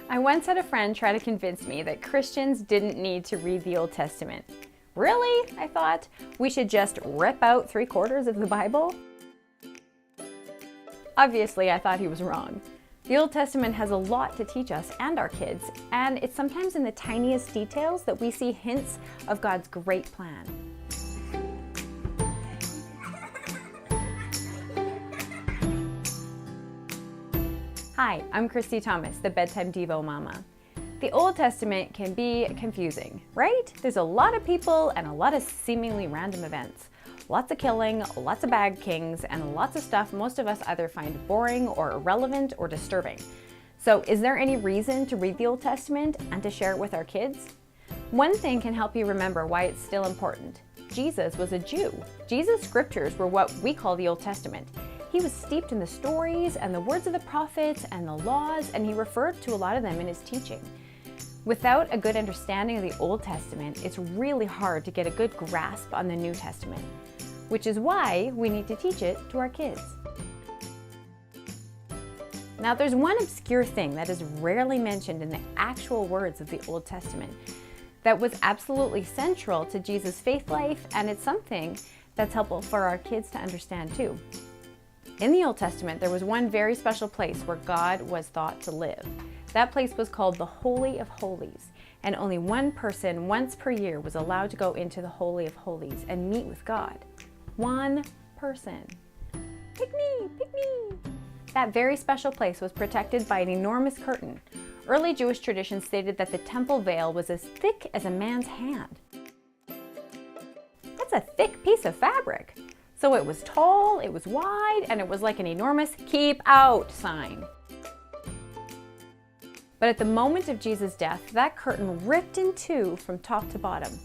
I once had a friend try to convince me that Christians didn't need to read the Old Testament. Really? I thought. We should just rip out 3/4 of the Bible? Obviously, I thought he was wrong. The Old Testament has a lot to teach us and our kids, and it's sometimes in the tiniest details that we see hints of God's great plan. Hi, I'm Christie Thomas, the Bedtime Devo Mama. The Old Testament can be confusing, right? There's a lot of people and a lot of seemingly random events. Lots of killing, lots of bad kings, and lots of stuff most of us either find boring or irrelevant or disturbing. So is there any reason to read the Old Testament and to share it with our kids? One thing can help you remember why it's still important. Jesus was a Jew. Jesus' scriptures were what we call the Old Testament. He was steeped in the stories and the words of the prophets and the laws, and he referred to a lot of them in his teaching. Without a good understanding of the Old Testament, it's really hard to get a good grasp on the New Testament, which is why we need to teach it to our kids. Now, there's one obscure thing that is rarely mentioned in the actual words of the Old Testament that was absolutely central to Jesus' faith life, and it's something that's helpful for our kids to understand too. In the Old Testament, there was one very special place where God was thought to live. That place was called the Holy of Holies, and only one person once per year was allowed to go into the Holy of Holies and meet with God. One person. Pick me, pick me. That very special place was protected by an enormous curtain. Early Jewish tradition stated that the temple veil was as thick as a man's hand. That's a thick piece of fabric. So it was tall, it was wide, and it was like an enormous "keep out" sign. But at the moment of Jesus' death, that curtain ripped in two from top to bottom.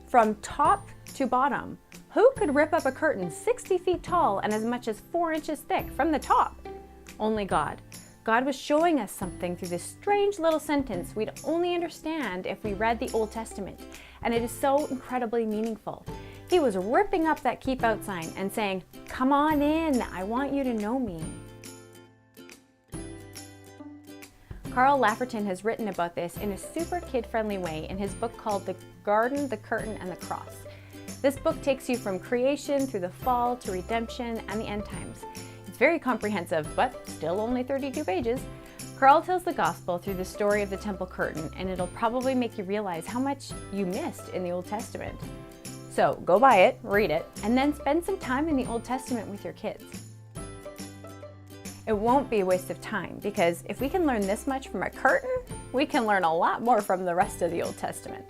From top to bottom. Who could rip up a curtain 60 feet tall and as much as 4 inches thick from the top? Only God. God was showing us something through this strange little sentence we'd only understand if we read the Old Testament, and it is so incredibly meaningful. He was ripping up that "keep out" sign and saying, "Come on in, I want you to know me." Carl Lafferton has written about this in a super kid-friendly way in his book called The Garden, the Curtain, and the Cross. This book takes you from creation through the fall to redemption and the end times. It's very comprehensive, but still only 32 pages. Carl tells the gospel through the story of the temple curtain, and it'll probably make you realize how much you missed in the Old Testament. So go buy it, read it, and then spend some time in the Old Testament with your kids. It won't be a waste of time, because if we can learn this much from a curtain, we can learn a lot more from the rest of the Old Testament.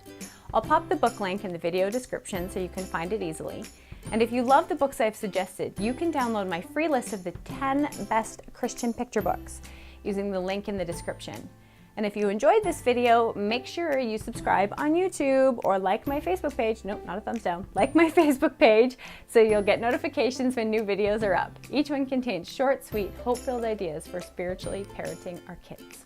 I'll pop the book link in the video description so you can find it easily. And if you love the books I've suggested, you can download my free list of the 10 best Christian picture books using the link in the description. And if you enjoyed this video, make sure you subscribe on YouTube or like my Facebook page. Nope, not a thumbs down. Like my Facebook page so you'll get notifications when new videos are up. Each one contains short, sweet, hope-filled ideas for spiritually parenting our kids.